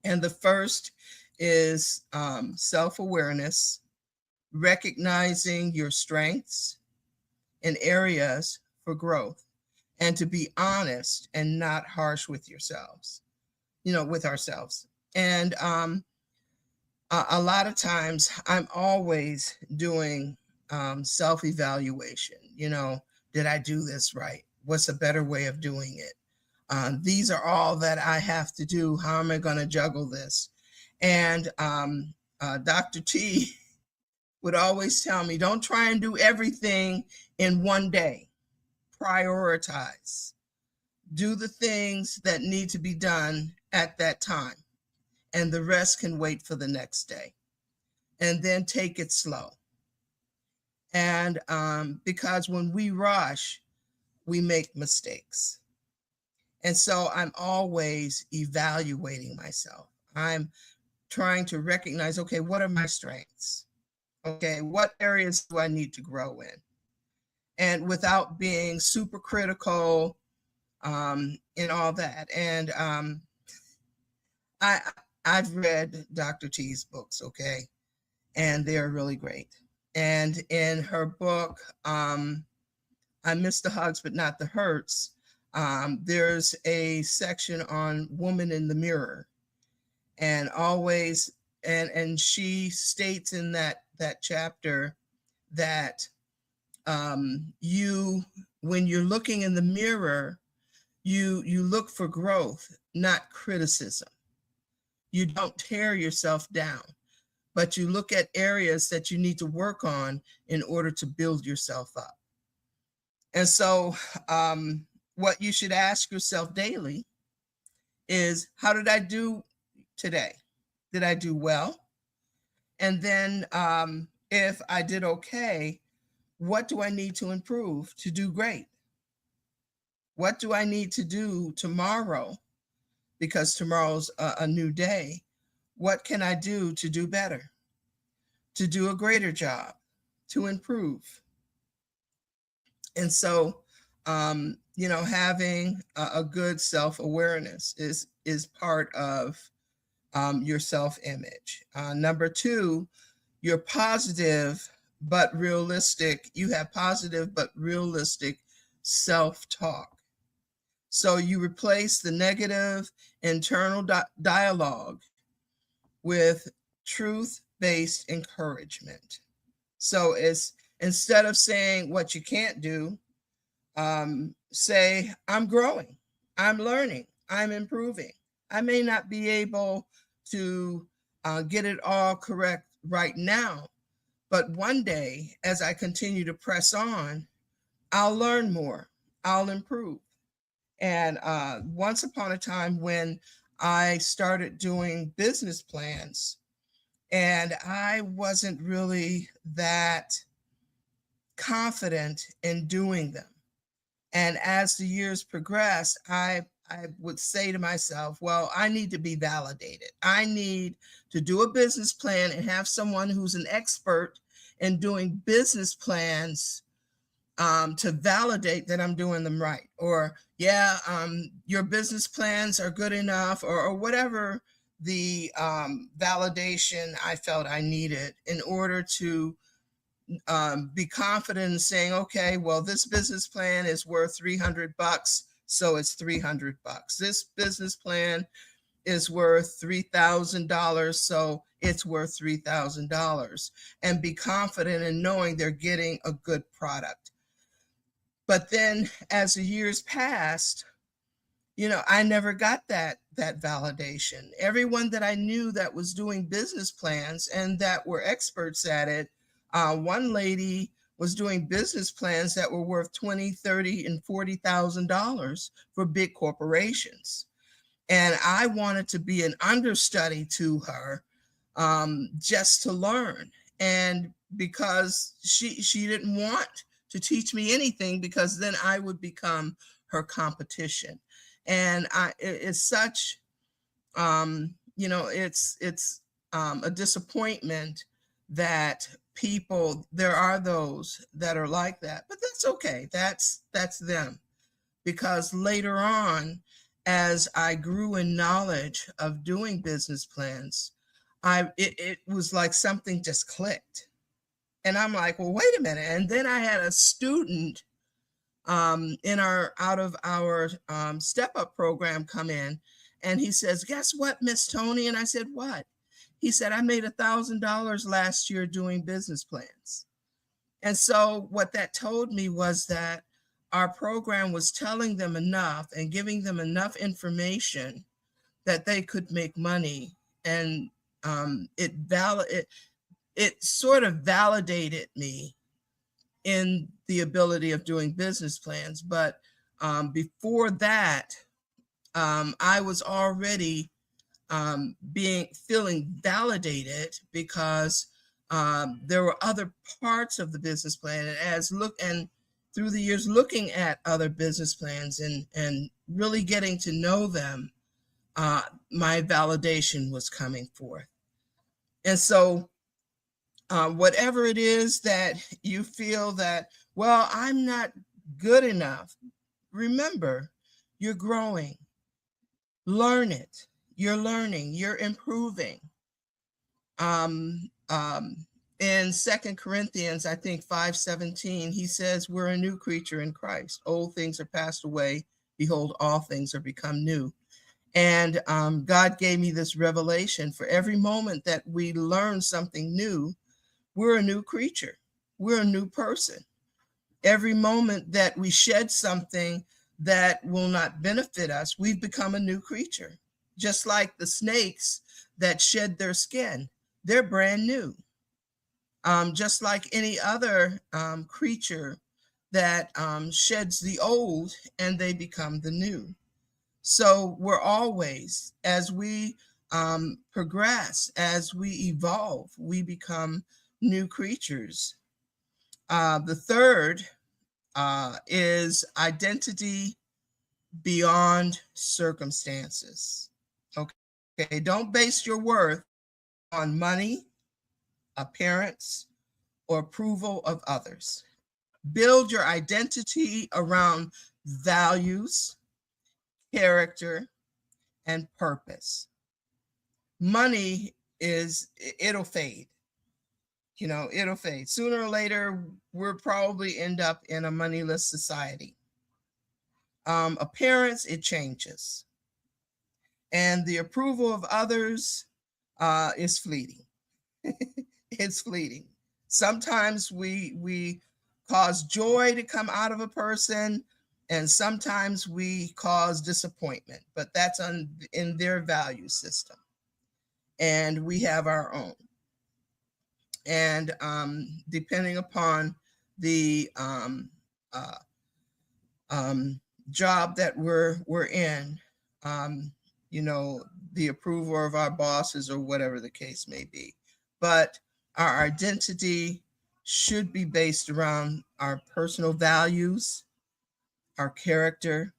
And the first is self-awareness, recognizing your strengths and areas for growth, and to be honest and not harsh with yourselves, with ourselves. And a lot of times I'm always doing self-evaluation. Did I do this right? What's a better way of doing it? These are all that I have to do. How am I going to juggle this? And Dr. T would always tell me, don't try and do everything in one day. Prioritize. Do the things that need to be done at that time, and the rest can wait for the next day. And then take it slow. And because when we rush, we make mistakes. And so I'm always evaluating myself. I'm trying to recognize, okay, what are my strengths? Okay, what areas do I need to grow in? And without being super critical in all that. And I've read Dr. T's books, okay, and they're really great. And in her book, I Miss the Hugs but Not the Hurts, there's a section on woman in the mirror, and always, and she states in that chapter that when you're looking in the mirror, you look for growth, not criticism. You don't tear yourself down, but you look at areas that you need to work on in order to build yourself up. And so what you should ask yourself daily is, how did I do today? Did I do well? And then if I did okay, what do I need to improve to do great? What do I need to do tomorrow? Because tomorrow's a new day. What can I do to do better, to do a greater job, to improve? And so, having a good self-awareness is part of your self-image. Number two, you're positive but realistic. You have positive but realistic self-talk. So you replace the negative internal dialogue with truth-based encouragement. So it's, instead of saying what you can't do, say, I'm growing, I'm learning, I'm improving. I may not be able to get it all correct right now, but one day, as I continue to press on, I'll learn more, I'll improve. And once upon a time when I started doing business plans, and I wasn't really that confident in doing them. And as the years progressed, I would say to myself, well, I need to be validated. I need to do a business plan and have someone who's an expert in doing business plans to validate that I'm doing them right. Or, your business plans are good enough, or whatever the validation I felt I needed in order to be confident in saying, okay, well, this business plan is worth $300, so it's $300. This business plan is worth $3,000, so it's worth $3,000, and be confident in knowing they're getting a good product. But then as the years passed, I never got that validation. Everyone that I knew that was doing business plans and that were experts at it, one lady was doing business plans that were worth $20,000, $30,000, and $40,000 for big corporations. And I wanted to be an understudy to her, just to learn. And because she didn't want to teach me anything, because then I would become her competition. And it's such, it's a disappointment that there are those that are like that, but that's okay. That's them, because later on, as I grew in knowledge of doing business plans, it was like something just clicked. And I'm like, well, wait a minute. And then I had a student in our out of our step up program come in, and he says, guess what, Miss Tony? And I said, what? He said, I made $1,000 last year doing business plans. And so what that told me was that our program was telling them enough and giving them enough information that they could make money. And it sort of validated me in the ability of doing business plans. But before that, I was already feeling validated because there were other parts of the business plan. And through the years looking at other business plans and really getting to know them, my validation was coming forth. And so whatever it is that you feel that, well, I'm not good enough, remember, you're growing. Learn it. You're learning. You're improving. In 2 Corinthians, I think 5:17, he says, we're a new creature in Christ. Old things are passed away. Behold, all things are become new. And God gave me this revelation. For every moment that we learn something new, we're a new creature. We're a new person. Every moment that we shed something that will not benefit us, we've become a new creature. Just like the snakes that shed their skin, they're brand new. Just like any other creature that sheds the old and they become the new. So we're always, as we progress, as we evolve, we become new creatures. The third is identity beyond circumstances. Okay, don't base your worth on money, appearance, or approval of others. Build your identity around values, character, and purpose. Money it'll fade. It'll fade. Sooner or later, we'll probably end up in a moneyless society. Appearance, it changes. And the approval of others is fleeting. It's fleeting. Sometimes we cause joy to come out of a person, and sometimes we cause disappointment, but that's in their value system. And we have our own. And depending upon the job that we're in, the approval of our bosses or whatever the case may be. But our identity should be based around our personal values, our character,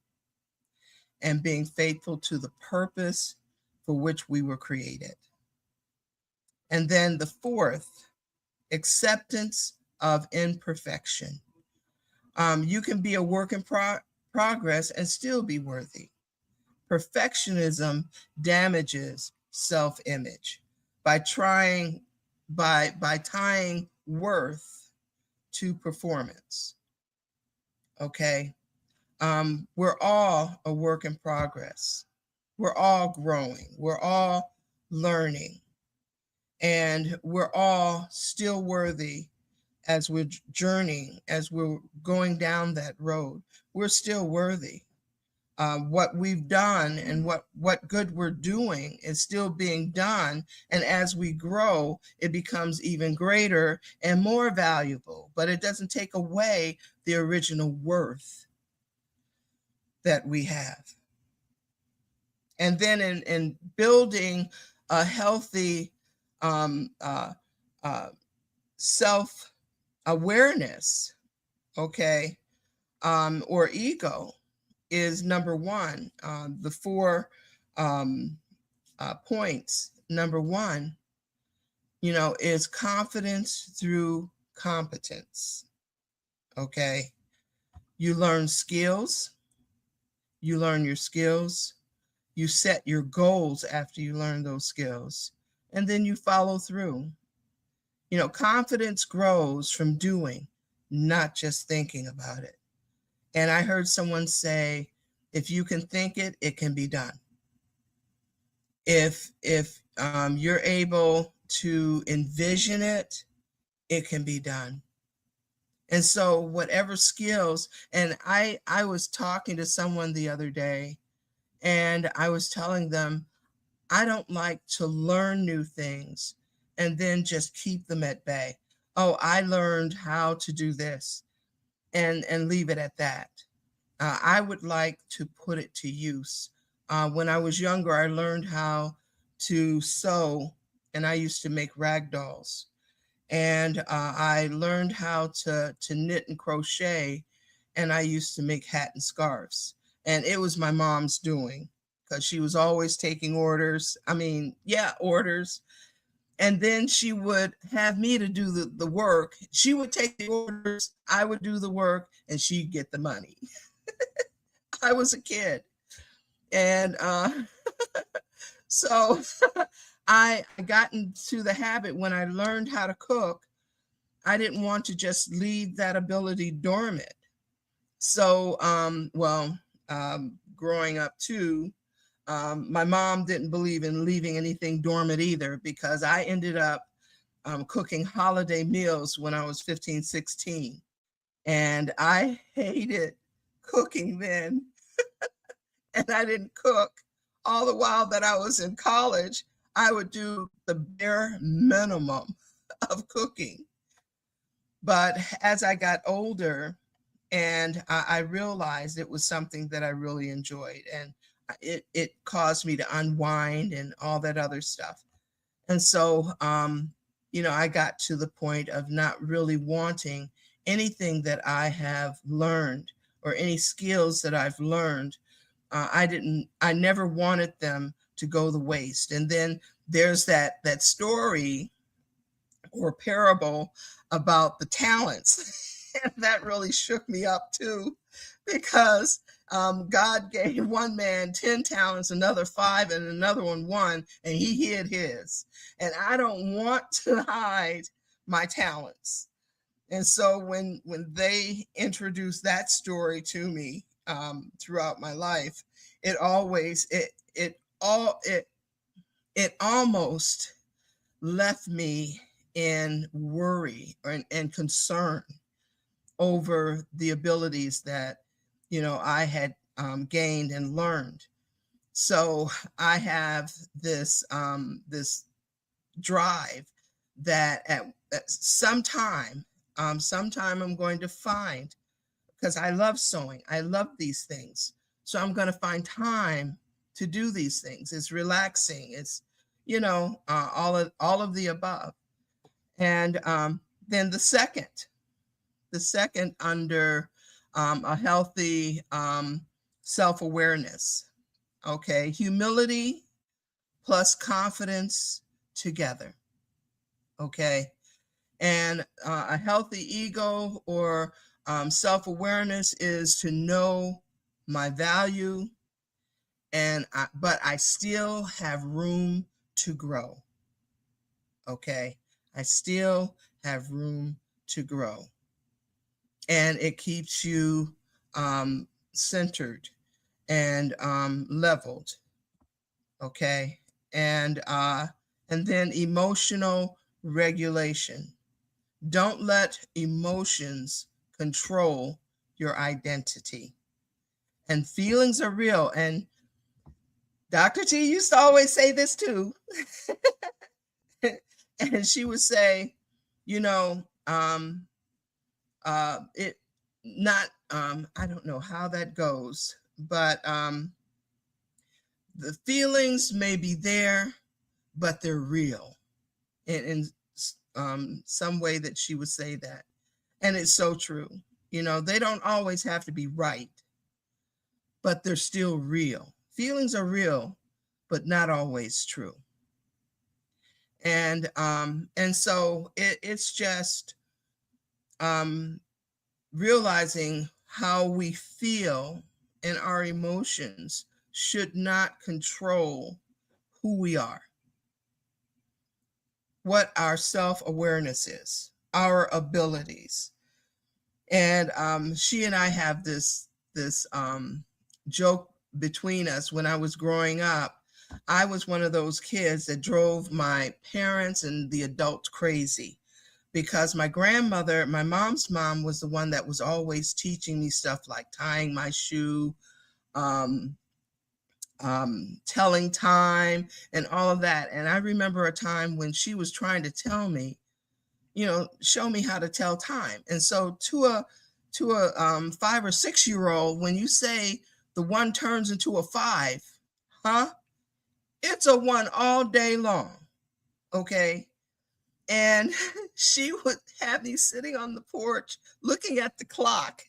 and being faithful to the purpose for which we were created. And then the fourth, acceptance of imperfection. You can be a work in progress and still be worthy. Perfectionism damages self-image by tying worth to performance. Okay, we're all a work in progress. We're all growing. We're all learning, and we're all still worthy as we're journeying, as we're going down that road. We're still worthy. What we've done and what good we're doing is still being done. And as we grow, it becomes even greater and more valuable, but it doesn't take away the original worth that we have. And then in building a healthy self-awareness, okay, or ego, is number one. The 4 points. Number one, is confidence through competence. Okay. You learn skills. You learn your skills. You set your goals after you learn those skills, and then you follow through. Confidence grows from doing, not just thinking about it. And I heard someone say, if you can think it, it can be done. If you're able to envision it, it can be done. And so whatever skills, and I was talking to someone the other day, and I was telling them, I don't like to learn new things and then just keep them at bay. Oh, I learned how to do this and leave it at that. I would like to put it to use. When I was younger, I learned how to sew, and I used to make rag dolls. And I learned how to knit and crochet, and I used to make hat and scarves. And it was my mom's doing, because she was always taking orders. Orders. And then she would have me to do the work. She would take the orders, I would do the work, and she'd get the money. I was a kid. And so I got into the habit when I learned how to cook. I didn't want to just leave that ability dormant. So, growing up too, my mom didn't believe in leaving anything dormant either, because I ended up cooking holiday meals when I was 15, 16. And I hated cooking then. And I didn't cook. All the while that I was in college, I would do the bare minimum of cooking. But as I got older, and I realized it was something that I really enjoyed, and it caused me to unwind and all that other stuff. And so, I got to the point of not really wanting anything that I have learned, or any skills that I've learned. I never wanted them to go the waste. And then there's that story or parable about the talents. And that really shook me up too, because God gave one man 10 talents, another 5, and another one, and he hid his. And I don't want to hide my talents. And so when they introduced that story to me throughout my life, it almost left me in worry and concern over the abilities that I had gained and learned. So I have this drive that at sometime I'm going to find, because I love sewing, I love these things, so I'm going to find time to do these things. It's relaxing. It's all of the above. And then the second under a healthy self-awareness. Okay, humility plus confidence together. Okay, and a healthy ego or self-awareness is to know my value, but I still have room to grow. Okay, I still have room to grow. And it keeps you centered and leveled. Okay, and then emotional regulation. Don't let emotions control your identity. And feelings are real. And Dr. T used to always say this too. And she would say, it not, I don't know how that goes, but the feelings may be there, but they're real. In some way that she would say that. And it's so true. They don't always have to be right, but they're still real. Feelings are real, but not always true. And so it's just realizing how we feel and our emotions should not control who we are, what our self-awareness is, our abilities. And she and I have this joke between us. When I was growing up, I was one of those kids that drove my parents and the adults crazy, because my grandmother, my mom's mom, was the one that was always teaching me stuff like tying my shoe, um, telling time, and all of that. And I remember a time when she was trying to tell me, show me how to tell time. And so to a 5 or 6 year old, when you say the one turns into a five, huh? It's a one all day long. Okay. And she would have me sitting on the porch looking at the clock.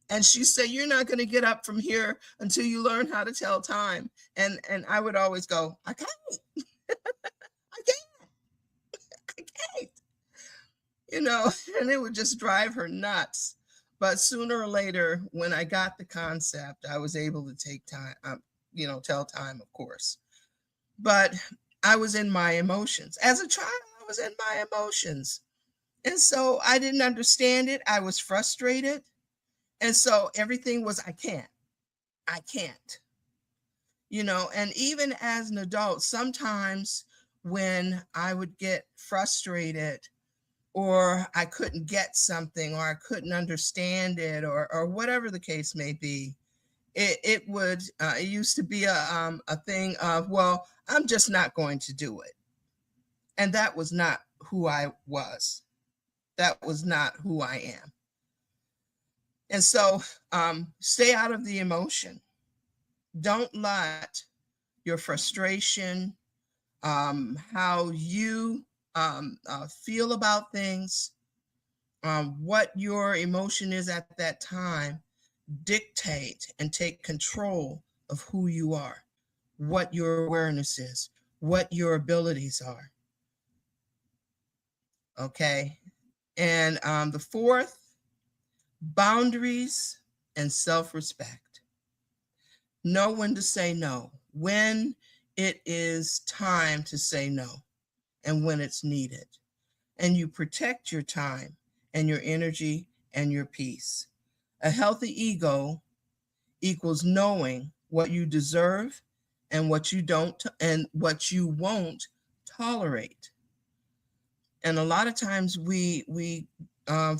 And she said, "You're not going to get up from here until you learn how to tell time." And I would always go, "I can't, I can't, I can't," and it would just drive her nuts. But sooner or later, when I got the concept, I was able to take time, tell time, of course. But I was in my emotions. As a child, I was in my emotions. And so I didn't understand it. I was frustrated. And so everything was, I can't, I can't, and even as an adult, sometimes when I would get frustrated, or I couldn't get something, or I couldn't understand it, or whatever the case may be, it used to be a thing of, well, I'm just not going to do it. And that was not who I was. That was not who I am. And so stay out of the emotion. Don't let your frustration, how you feel about things, what your emotion is at that time, dictate and take control of who you are, what your awareness is, what your abilities are. Okay. And the fourth, boundaries and self-respect. Know when to say no, when it is time to say no, and when it's needed. And you protect your time and your energy and your peace. A healthy ego equals knowing what you deserve and what you don't, and what you won't tolerate. And a lot of times we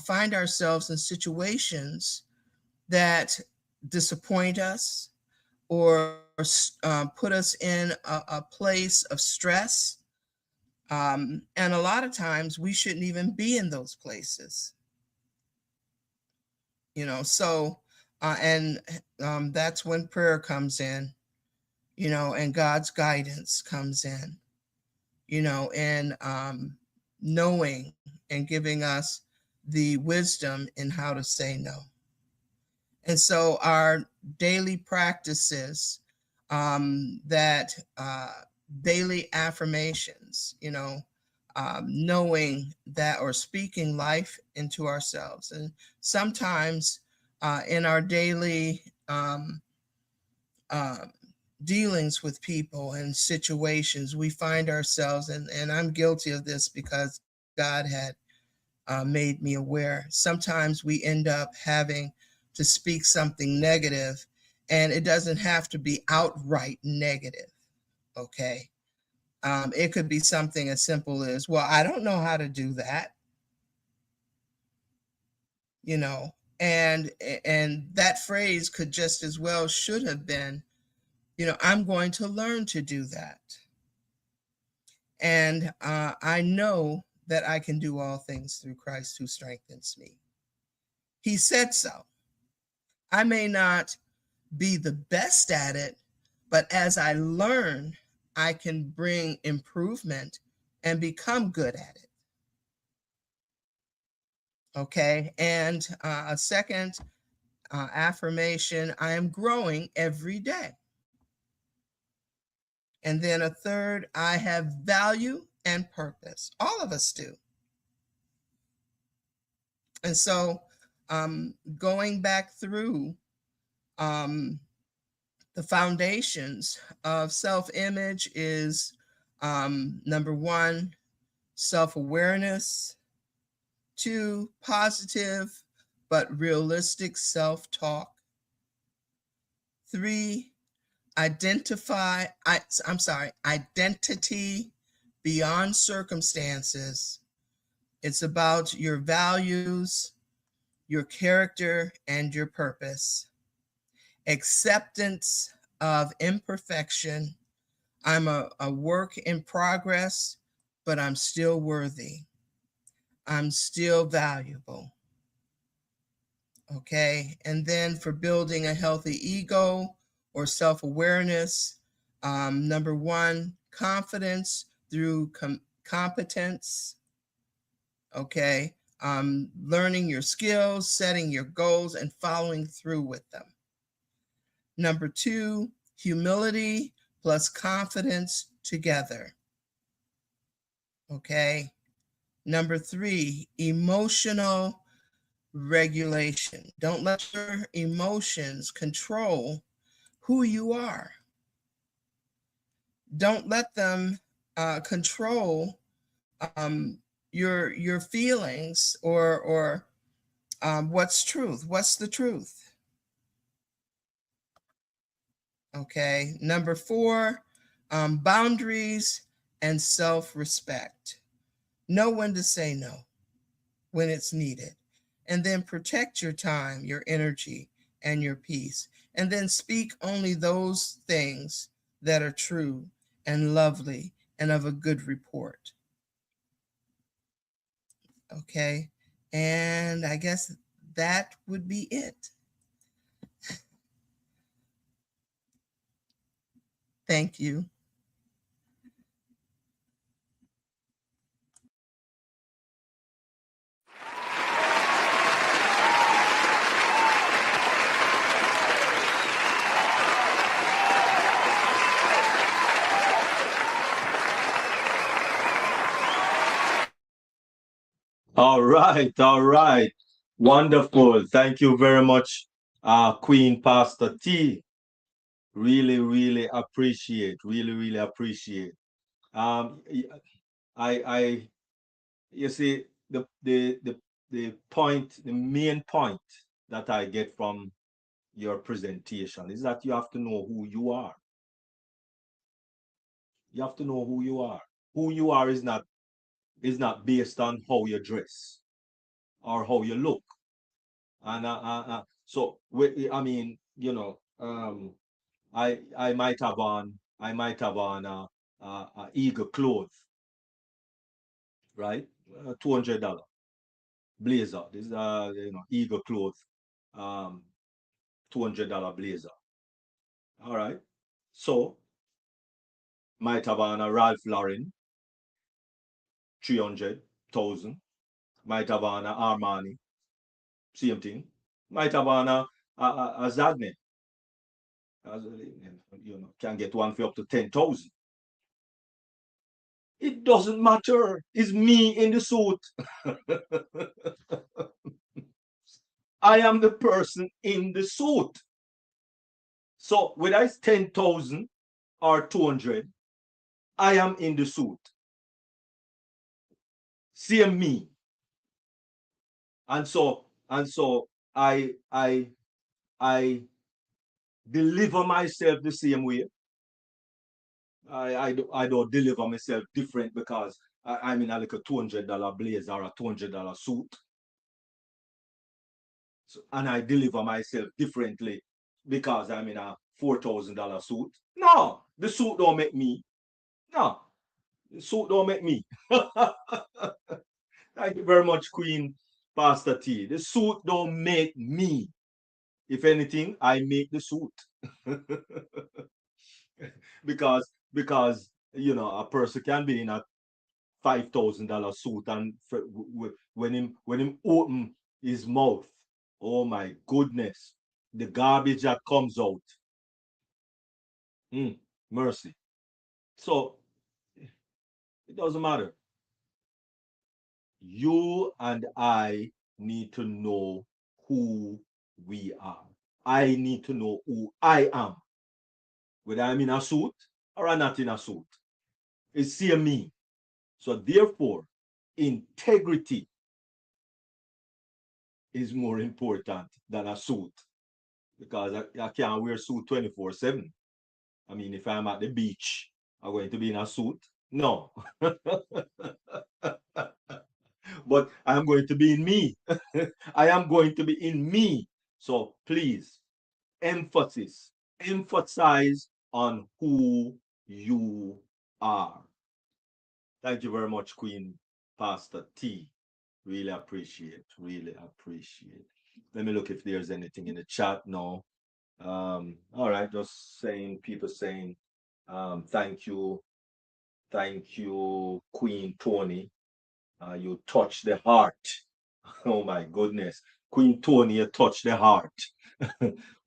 find ourselves in situations that disappoint us, or put us in a place of stress. And a lot of times we shouldn't even be in those places. So and that's when prayer comes in, and God's guidance comes in, and knowing and giving us the wisdom in how to say no. And so our daily practices, that daily affirmations, knowing that, or speaking life into ourselves. And sometimes in our daily uh, dealings with people and situations, we find ourselves, and I'm guilty of this because God had made me aware. Sometimes we end up having to speak something negative, and it doesn't have to be outright negative. Okay. It could be something as simple as, well, I don't know how to do that, you know, and that phrase could just as well should have been, I'm going to learn to do that. And I know that I can do all things through Christ who strengthens me. He said so. I may not be the best at it, but as I learn, I can bring improvement and become good at it. Okay. And a second affirmation, I am growing every day. And then a third, I have value and purpose. All of us do. And so going back through The foundations of self-image is number one, self-awareness. Two, positive but realistic self-talk. Three, identity beyond circumstances. It's about your values, your character, and your purpose. Acceptance of imperfection. I'm a work in progress, but I'm still worthy. I'm still valuable. Okay. And then for building a healthy ego or self-awareness, number one, confidence through competence. Okay. Learning your skills, setting your goals, and following through with them. Number two, humility plus confidence together. Okay. Number three, emotional regulation. Don't let your emotions control who you are. Don't let them control your feelings or what's truth. What's the truth? Okay. Number four, boundaries and self-respect. Know when to say no when it's needed. And then protect your time, your energy, and your peace. And then speak only those things that are true and lovely and of a good report. Okay. And I guess that would be it. Thank you. All right, all right. Wonderful. Thank you very much, Queen Pastor T. Really, really appreciate. Really, really appreciate. Um, I, you see, the point, the main point that I get from your presentation is that you have to know who you are. You have to know who you are. Who you are is not based on how you dress or how you look. And so I mean, I might have on eagle clothes, right? $200 blazer. This is eagle clothes, um, $200 blazer. All right. So might have on a Ralph Lauren, 300,000. Might have on a Armani, same thing. Might have on a Zadne, can get one for up to 10,000. It doesn't matter. It's me in the suit. I am the person in the suit. So whether it's 10,000 or 200, I am in the suit. See me. And so I deliver myself the same way. I don't deliver myself different because I'm in a like a $200 blazer or a $200 suit. So, and I deliver myself differently because I'm in a $4,000 suit. No, the suit don't make me. No, the suit don't make me. Thank you very much, Queen Pastor T. The suit don't make me. If anything, I make the suit. because a person can be in a $5,000 suit and when him open his mouth, oh my goodness, the garbage that comes out. Mercy. So it doesn't matter. You and I need to know who we are. I need to know who I am. whether I'm in a suit or I'm not in a suit. It's see me. So therefore, integrity is more important than a suit because I can't wear suit 24/7. I mean, if I'm at the beach, I'm going to be in a suit. No, but I am going to be in me. I am going to be in me. So please, emphasis, emphasize on who you are. Thank you very much, Queen Pastor T. Really appreciate, really appreciate. Let me look if there's anything in the chat. No. All right, just saying, people saying, thank you, Queen Tony. You touched the heart. Oh my goodness. Queen Tony, you touched the heart.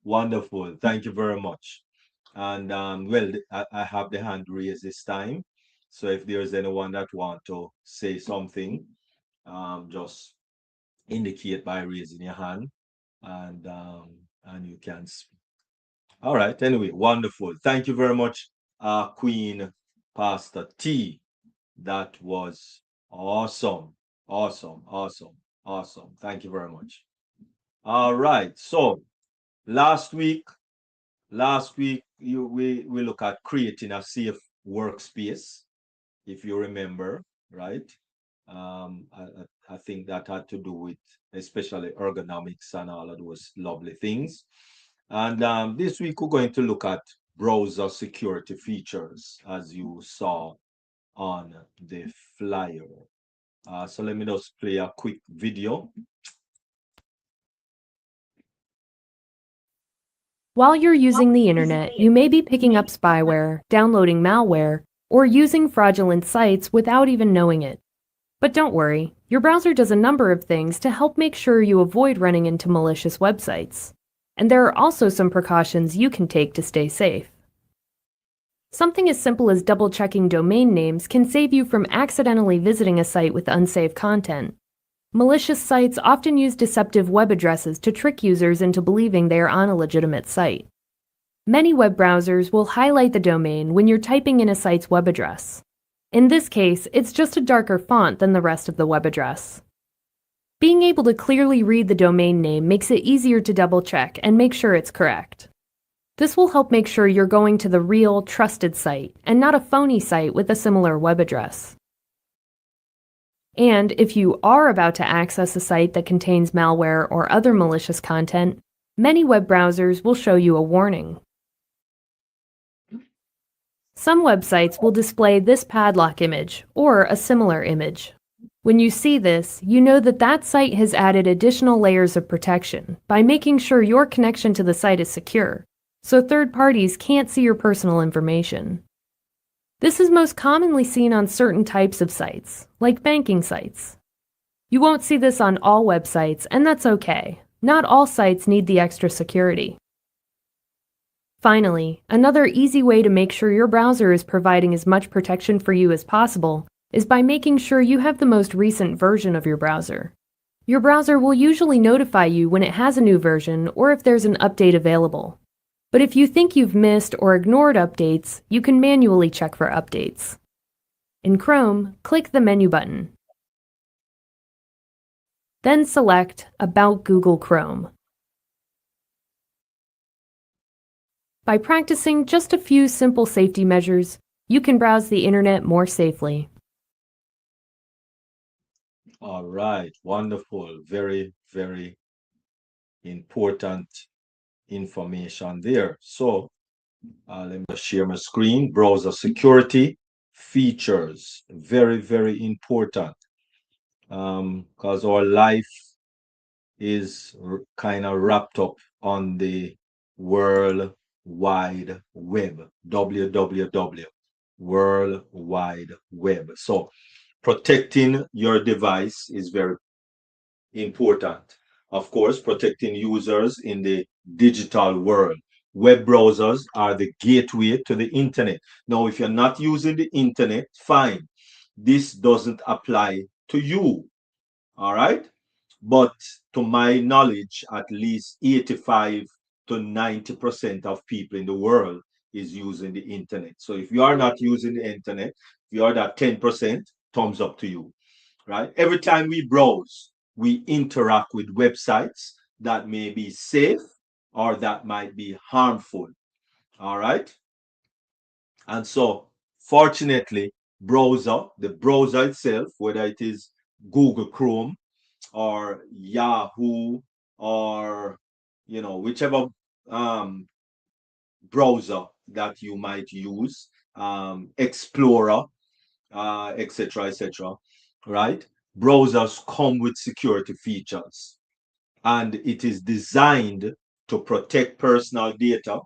Wonderful. Thank you very much. And well, I have the hand raised this time. So if there's anyone that want to say something, just indicate by raising your hand and you can speak. All right. Anyway, wonderful. Thank you very much, Queen Pastor T. That was awesome. Awesome. Awesome. Awesome. Thank you very much. All right. So last week, we look at creating a safe workspace, if you remember, right? I think that had to do with especially ergonomics and all of those lovely things. And this week we're going to look at browser security features, as you saw on the flyer. So let me just play a quick video. While you're using the internet, you may be picking up spyware, downloading malware, or using fraudulent sites without even knowing it. But don't worry, your browser does a number of things to help make sure you avoid running into malicious websites. And there are also some precautions you can take to stay safe. Something as simple as double-checking domain names can save you from accidentally visiting a site with unsafe content. Malicious sites often use deceptive web addresses to trick users into believing they are on a legitimate site. Many web browsers will highlight the domain when you're typing in a site's web address. In this case, it's just a darker font than the rest of the web address. Being able to clearly read the domain name makes it easier to double-check and make sure it's correct. This will help make sure you're going to the real, trusted site and not a phony site with a similar web address. And if you are about to access a site that contains malware or other malicious content, many web browsers will show you a warning. Some websites will display this padlock image or a similar image. When you see this, you know that that site has added additional layers of protection by making sure your connection to the site is secure, so third parties can't see your personal information. This is most commonly seen on certain types of sites, like banking sites. You won't see this on all websites, and that's okay. Not all sites need the extra security. Finally, another easy way to make sure your browser is providing as much protection for you as possible is by making sure you have the most recent version of your browser. Your browser will usually notify you when it has a new version or if there's an update available. But if you think you've missed or ignored updates, you can manually check for updates. In Chrome, click the menu button. Then select About Google Chrome. By practicing just a few simple safety measures, you can browse the internet more safely. All right, wonderful. Very, very important information there. So let me just share my screen. Browser security features, very, very important, because our life is kind of wrapped up on the World Wide Web, www, World Wide Web. So protecting your device is very important. Of course, protecting users in the digital world. Web browsers are the gateway to the internet. Now, if you're not using the internet, fine. This doesn't apply to you. All right. But to my knowledge, at least 85 to 90% of people in the world is using the internet. So if you are not using the internet, if you are that 10%, thumbs up to you, right? Every time we browse, we interact with websites that may be safe or that might be harmful, all right? And so, fortunately, the browser itself, whether it is Google Chrome or Yahoo or whichever um, browser that you might use, Explorer, etc., etc., right? Browsers come with security features, and it is designed to protect personal data,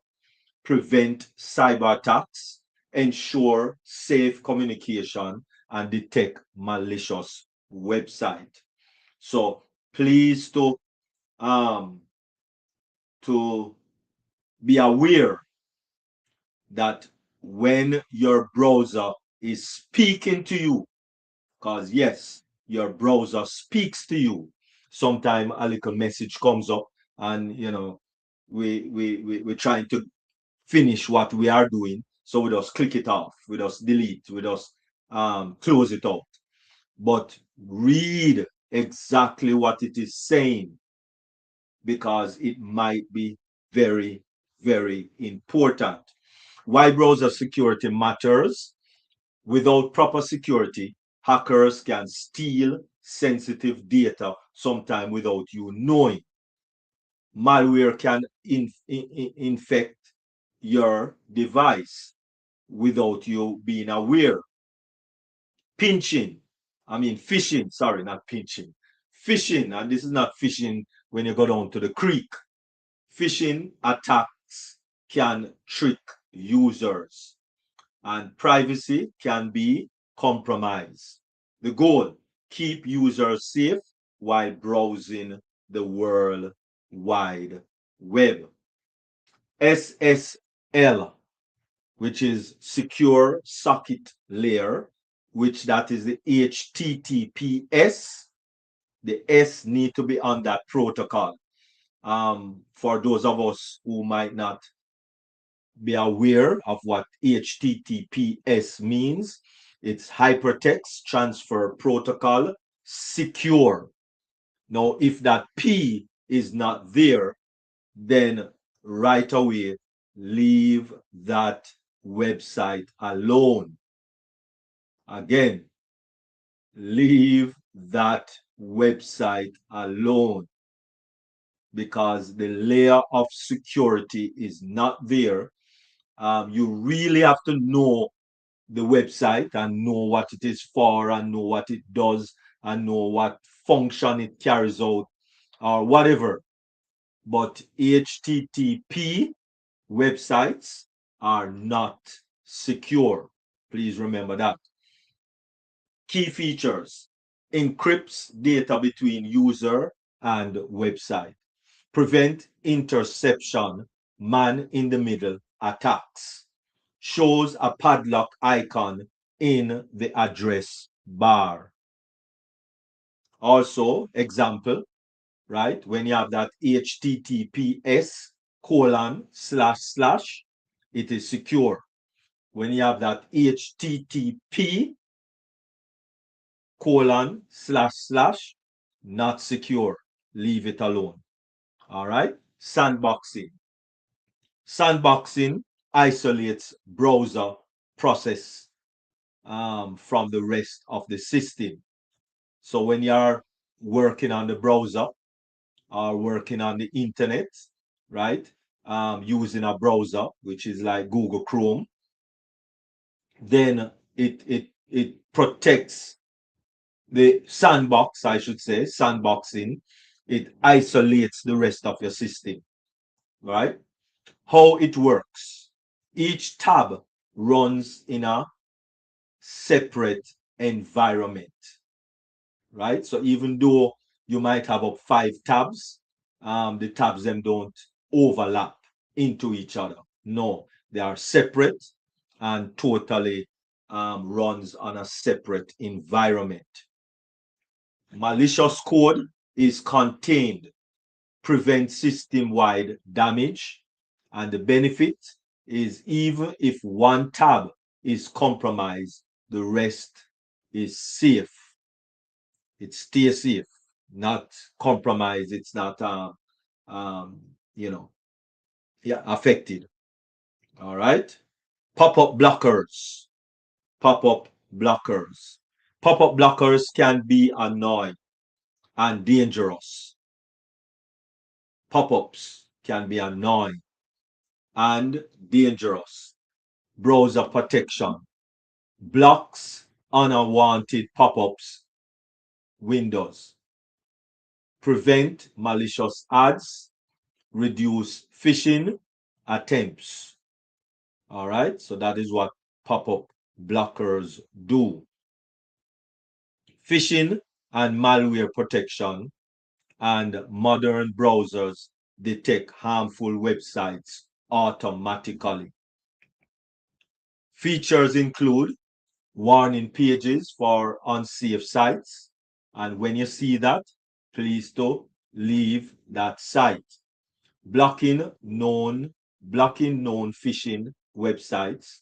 prevent cyber attacks, ensure safe communication, and detect malicious website. So please um, to be aware that when your browser is speaking to you, because yes, your browser speaks to you, sometime a little message comes up, and we're trying to finish what we are doing. So we just click it off, we just delete, we just close it out. But read exactly what it is saying, because it might be very, very important. Why browser security matters? Without proper security, hackers can steal sensitive data sometime without you knowing. Malware can infect your device without you being aware. Phishing, sorry, not pinching. Phishing, and this is not fishing when you go down to the creek. Phishing attacks can trick users, and privacy can be compromised. The goal: keep users safe while browsing the World Wide Web. SSL, which is Secure Socket Layer, which that is the HTTPS. The S need to be on that protocol. For those of us who might not be aware of what HTTPS means, it's Hypertext Transfer Protocol Secure. Now, if that P is not there, then right away leave that website alone. Again, leave that website alone, because the layer of security is not there. You really have to know the website and know what it is for, and know what it does, and know what function it carries out, or whatever. But HTTP websites are not secure. Please remember that. Key features: encrypts data between user and website, prevent interception, man in the middle attacks, shows a padlock icon in the address bar. Also, example, right? When you have that HTTPS colon slash slash, it is secure. When you have that HTTP colon slash slash, not secure. Leave it alone. All right. Sandboxing. Sandboxing isolates browser process from the rest of the system. So when you're working on the browser or working on the internet, right, using a browser which is like Google Chrome, then it protects the sandbox, I should say, sandboxing. It isolates the rest of your system, right? How it works: each tab runs in a separate environment, right? So even though you might have up 5 tabs, the tabs them don't overlap into each other. No, they are separate and totally runs on a separate environment. Malicious code is contained, prevents system-wide damage, and the benefit: is even if one tab is compromised, the rest is safe. It stays safe, not compromised. It's not, um, you know, yeah, affected. All right. Pop-up blockers. Pop-up blockers. Pop-up blockers can be annoying and dangerous. Pop-ups can be annoying and dangerous. Browser protection blocks unwanted pop-ups windows, prevent malicious ads, reduce phishing attempts. All right, so that is what pop-up blockers do. Phishing and malware protection, and modern browsers detect harmful websites automatically. Features include warning pages for unsafe sites, and when you see that, please do leave that site. Blocking known phishing websites,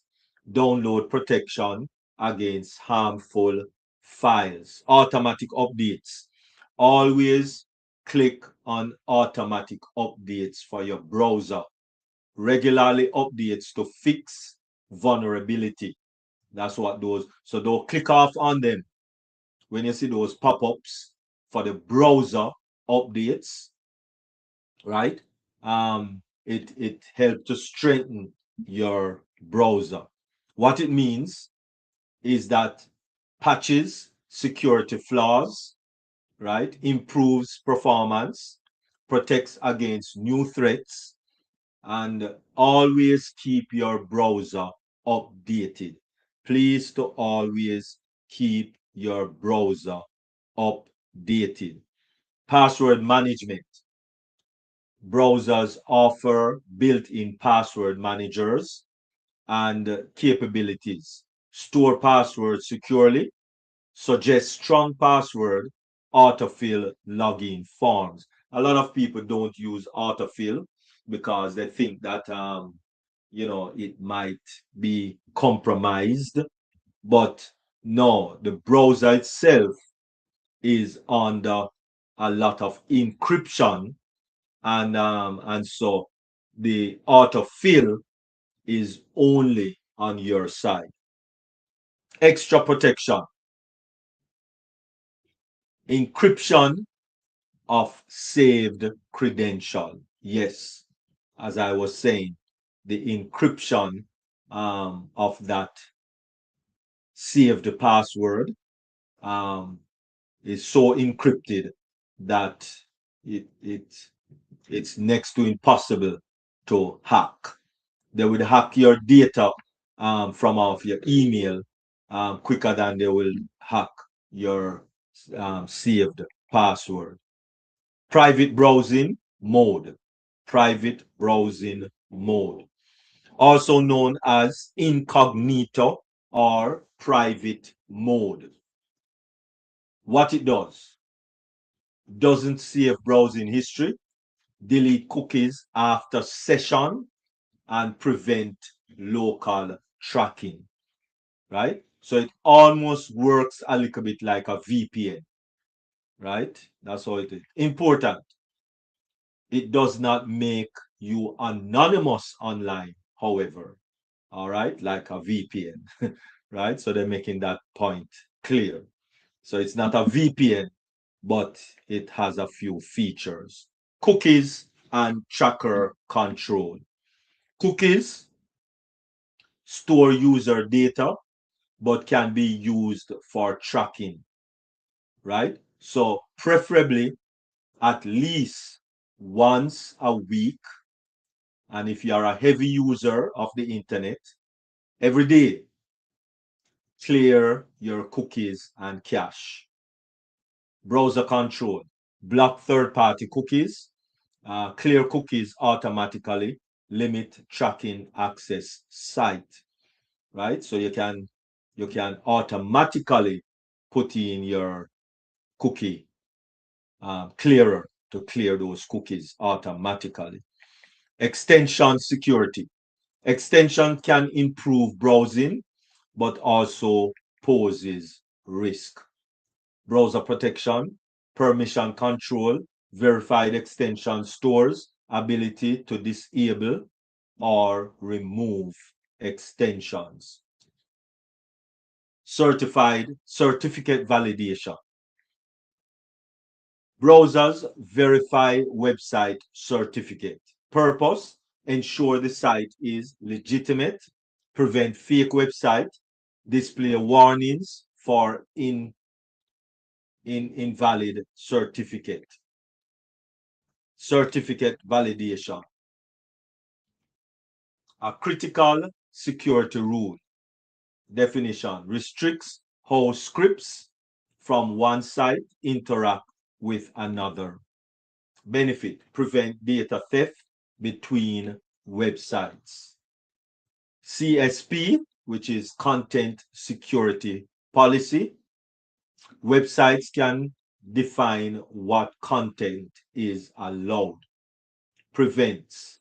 download protection against harmful files, automatic updates. Always click on automatic updates for your browser. Regularly updates to fix vulnerability. That's what those, so don't click off on them when you see those pop-ups for the browser updates, right? It helps to strengthen your browser. What it means is that patches security flaws, right? Improves performance, protects against new threats, and always keep your browser updated. Please to always keep your browser updated. Password management. Browsers offer built-in password managers and capabilities. Store passwords securely, suggest strong password, autofill login forms. A lot of people don't use autofill because they think that it might be compromised, but no, the browser itself is under a lot of encryption, and so the autofill is only on your side. Extra protection, encryption of saved credential. Yes, as I was saying, the encryption of that saved password um, is so encrypted that it it's next to impossible to hack. They would hack your data from off your email quicker than they will hack your saved password. Private browsing mode. Private browsing mode. Also known as incognito or private mode. What it doesn't save browsing history, delete cookies after session, and prevent local tracking, right? So it almost works a little bit like a VPN, right? That's how it is. Important. It does not make you anonymous online, however, all right, like a VPN, right? So they're making that point clear. So it's not a VPN, but it has a few features. Cookies and tracker control. Cookies store user data, but can be used for tracking, right? So preferably at least once a week. And if you are a heavy user of the internet, every day, clear your cookies and cache. Browser control, block third-party cookies, clear cookies automatically, limit tracking access site, right? So you can automatically put in your cookie clearer to clear those cookies automatically. Extension security. Extension can improve browsing, but also poses risk. Browser protection, permission control, verified extension stores ability to disable or remove extensions. Certificate validation. Browsers verify website certificate. Purpose, ensure the site is legitimate, prevent fake website, display warnings for invalid certificate. Certificate validation. A critical security rule. Definition restricts how scripts from one site interact with another. Benefit prevent data theft between websites. CSP, which is content security policy. Websites can define what content is allowed. Prevents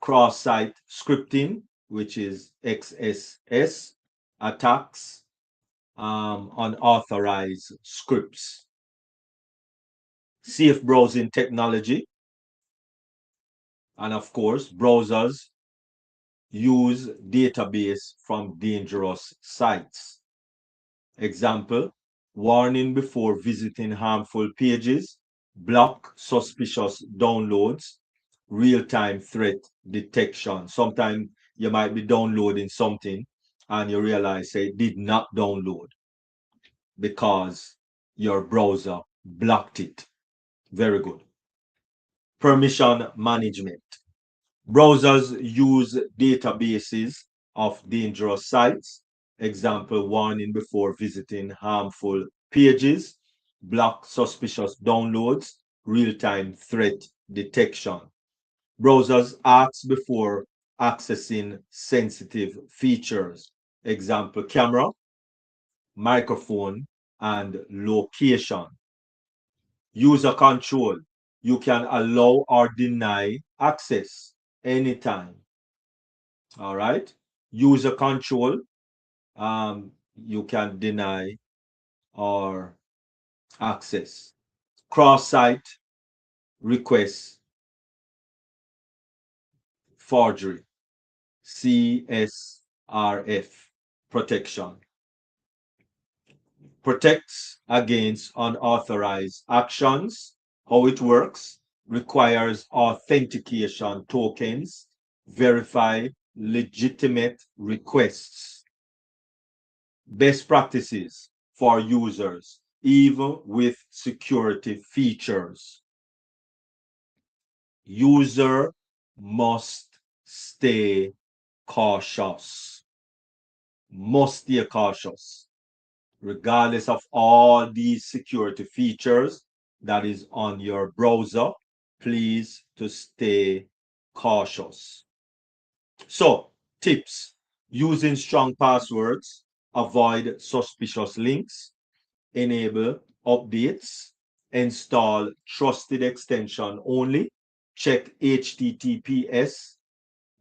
cross-site scripting, which is XSS, attacks, unauthorized scripts. Safe browsing technology. And of course, browsers use database from dangerous sites. Example, warning before visiting harmful pages, block suspicious downloads, real-time threat detection. Sometimes you might be downloading something and you realize it did not download because your browser blocked it. Very good. Permission management. Browsers use databases of dangerous sites. Example, warning before visiting harmful pages, block suspicious downloads, real-time threat detection. Browsers ask before accessing sensitive features. Example, camera, microphone, and location. User control. You can allow or deny access anytime. All right. User control. You can deny or access. Cross-site request forgery. CSRF protection. Protects against unauthorized actions. How it works requires authentication tokens, verify legitimate requests. Best practices for users, even with security features. User must stay cautious. Must stay cautious. Regardless of all these security features that is on your browser, please to stay cautious. So, tips: using strong passwords, avoid suspicious links, enable updates, install trusted extension only, check HTTPS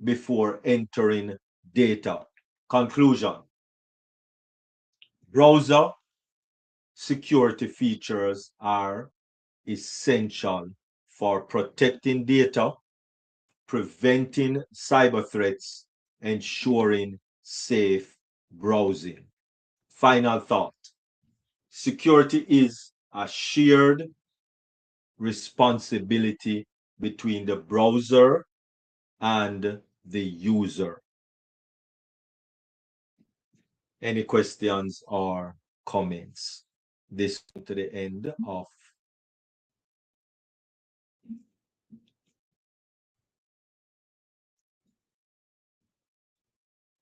before entering data. Conclusion: browser security features are essential for protecting data, preventing cyber threats, ensuring safe browsing. Final thought: security is a shared responsibility between the browser and the user. Any questions or comments? This comes to the end of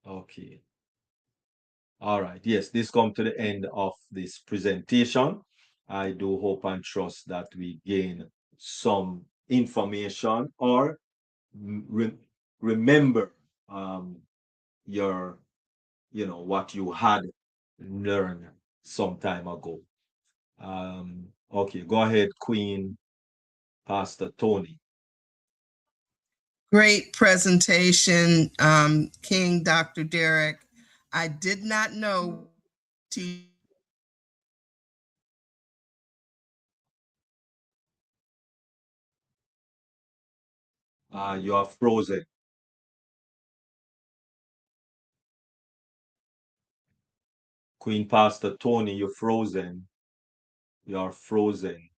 okay. All right. Yes, this comes to the end of this presentation. I do hope and trust that we gain some information or remember your, what you had learned some time ago. Okay, go ahead, Queen Pastor Tony. Great presentation, King Dr. Derek. I did not know You are frozen. Queen Pastor Tony, you're frozen. You are frozen.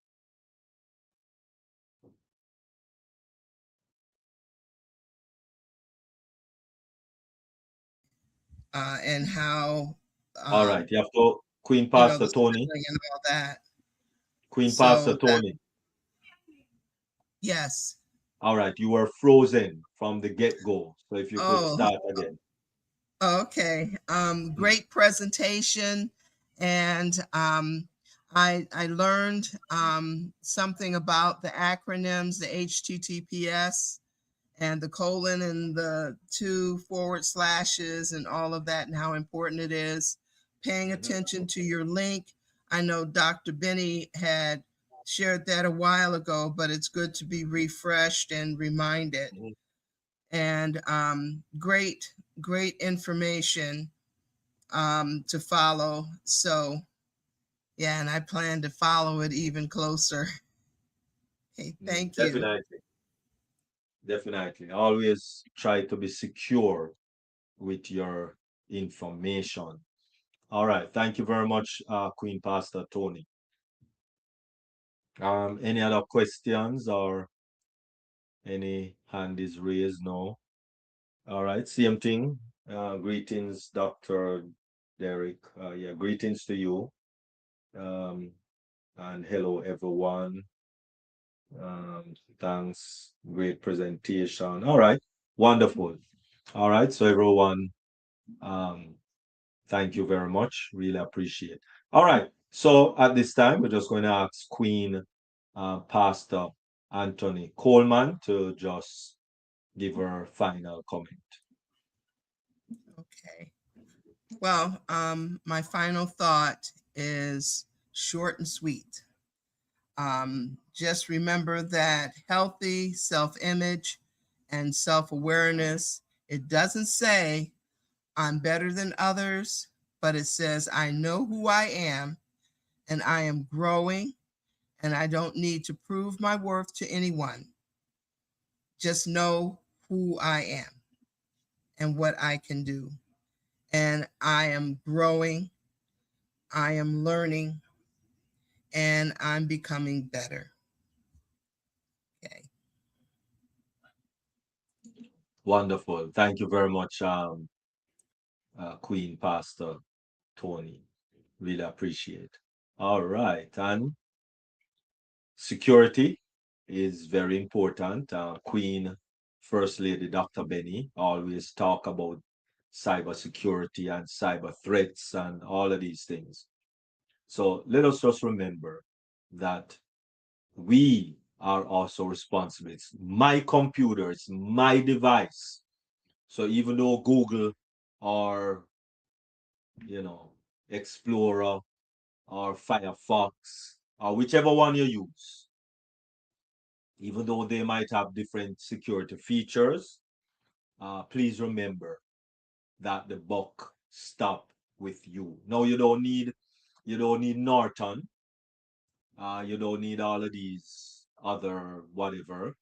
and how All right, you have to, Queen the Pastor Tony, sibling and all that. Queen So Pastor that, Tony. yes. All right, you were frozen from the get-go. So if you could Oh, start again. okay. Great presentation, and I learned something about the acronyms, the HTTPS, and the colon, and the 2 forward slashes, and all of that, and how important it is. Paying attention to your link. I know Dr. Benny had shared that a while ago, but it's good to be refreshed and reminded. Mhm. And great information to follow. So yeah, and I plan to follow it even closer. Okay, thank you. Definitely, definitely. Always try to be secure with your information. All right, thank you very much, Queen Pastor Tony. Any other questions or any hand is raised? No. All right, same thing. Greetings, Dr. Derek. Yeah, greetings to you. Um, and hello, everyone. Thanks. Great presentation. All right, wonderful. All right, so everyone, um, thank you very much. Really appreciate. All right, so at this time, we're just going to ask Queen Pastor Anthony Coleman to just give her final comment. Okay. Well, my final thought is short and sweet. Just remember that healthy self-image and self-awareness, it doesn't say I'm better than others, but it says I know who I am and I am growing and I don't need to prove my worth to anyone. Just know who I am and what I can do. And I am growing, I am learning, and I'm becoming better. Okay. Wonderful. Thank you very much, Queen Pastor Tony. Really appreciate. All right, and security is very important. Queen First Lady Dr. Benny always talk about cybersecurity and cyber threats and all of these things. So let us just remember that we are also responsible. It's my computer, it's my device. So even though Google or Explorer or Firefox or whichever one you use, even though they might have different security features, please remember that the buck stop with you. No, you don't need Norton. You don't need all of these other whatever,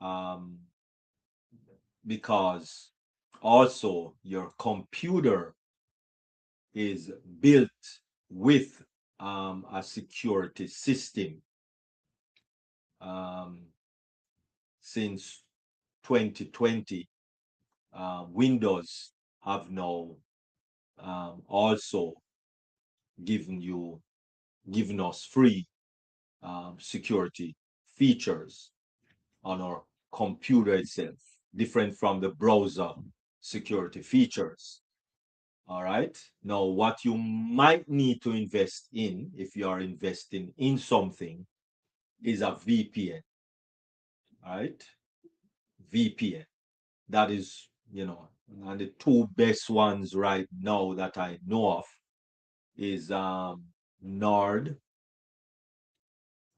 um, because also your computer is built with a security system. Um, since 2020, Windows have now also given you given us free security features on our computer itself, different from the browser security features. All right. Now, what you might need to invest in if you are investing in something is a VPN. All right. VPN. That is, and the two best ones right now that I know of is Nord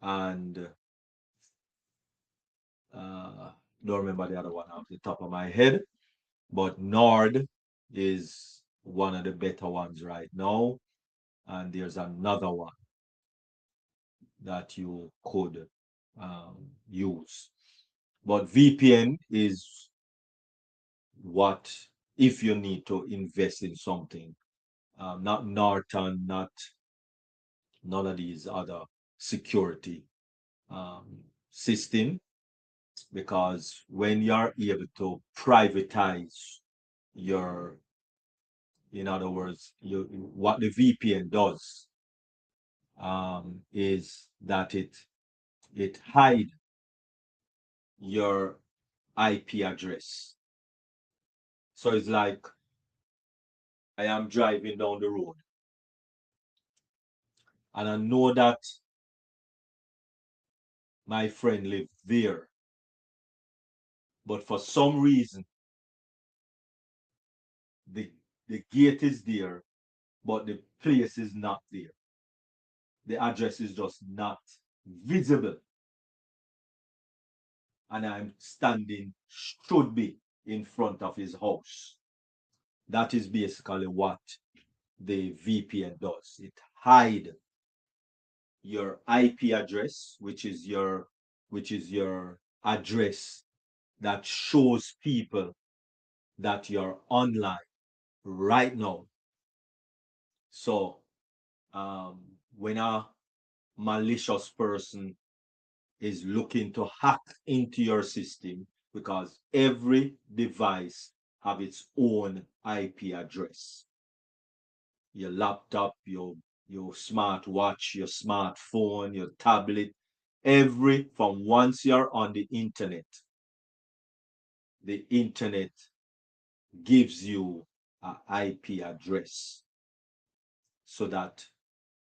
and Don't remember the other one off the top of my head, but Nord is one of the better ones right now. And there's another one that you could use. But VPN is what, if you need to invest in something, not Norton, not none of these other security system, because when you're able to privatize your, in other words, what the VPN does is that it hide your IP address. So it's like I am driving down the road and I know that my friend lived there, but for some reason the the gate is there, but the place is not there. The address is just not visible, and I'm standing, should be, in front of his house. That is basically what the VPN does. It hide your IP address, which is your address that shows people that you're online right now. So when a malicious person is looking to hack into your system, because every device have its own IP address. Your laptop, your smartwatch, your smartphone, your tablet, from once you're on the internet gives you an IP address so that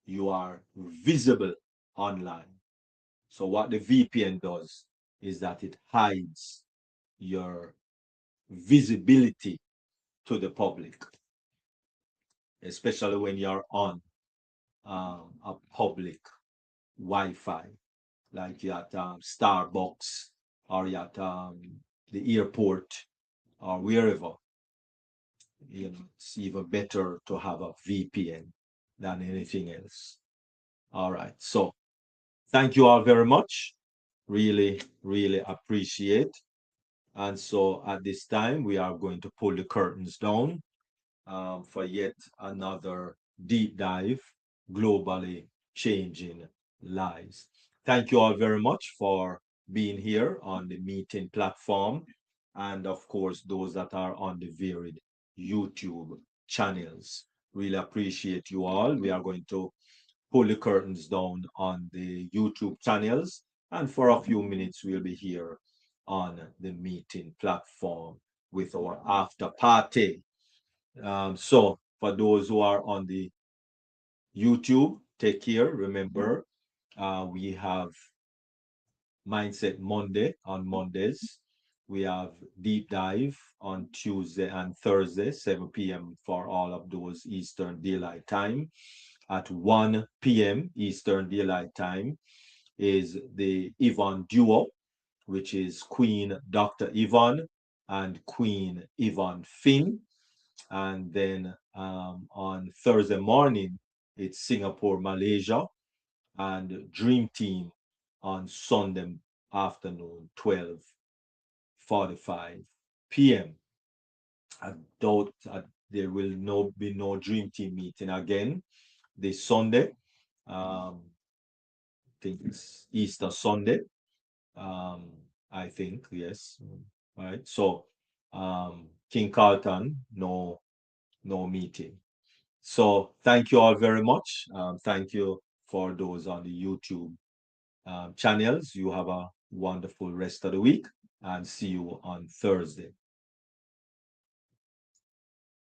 you are visible online. So what the VPN does is that it hides your visibility to the public, especially when you're on a public Wi-Fi, like you're at Starbucks or you're at the airport or wherever. It's even better to have a VPN than anything else. All right. So thank you all very much. Really, really appreciate. And so at this time, we are going to pull the curtains down for yet another deep dive, globally changing lives. Thank you all very much for being here on the meeting platform. And of course, those that are on the varied YouTube channels. Really appreciate you all. We are going to pull the curtains down on the YouTube channels. And for a few minutes, we'll be here on the meeting platform with our after party. So for those who are on the YouTube, take care. Remember, we have Mindset Monday on Mondays. We have Deep Dive on Tuesday and Thursday, 7 p.m. for all of those Eastern Daylight Time. At 1 p.m. Eastern Daylight Time is the Yvonne Duo, which is Queen Dr. Yvonne and Queen Yvonne Finn. And then on Thursday morning, it's Singapore, Malaysia, and Dream Team on Sunday afternoon, 12:45 p.m. I doubt there will be no Dream Team meeting again this Sunday. I think it's Easter Sunday. I think, yes. Right. So King Carlton, no meeting. So thank you all very much. Thank you for those on the YouTube channels. You have a wonderful rest of the week and see you on Thursday.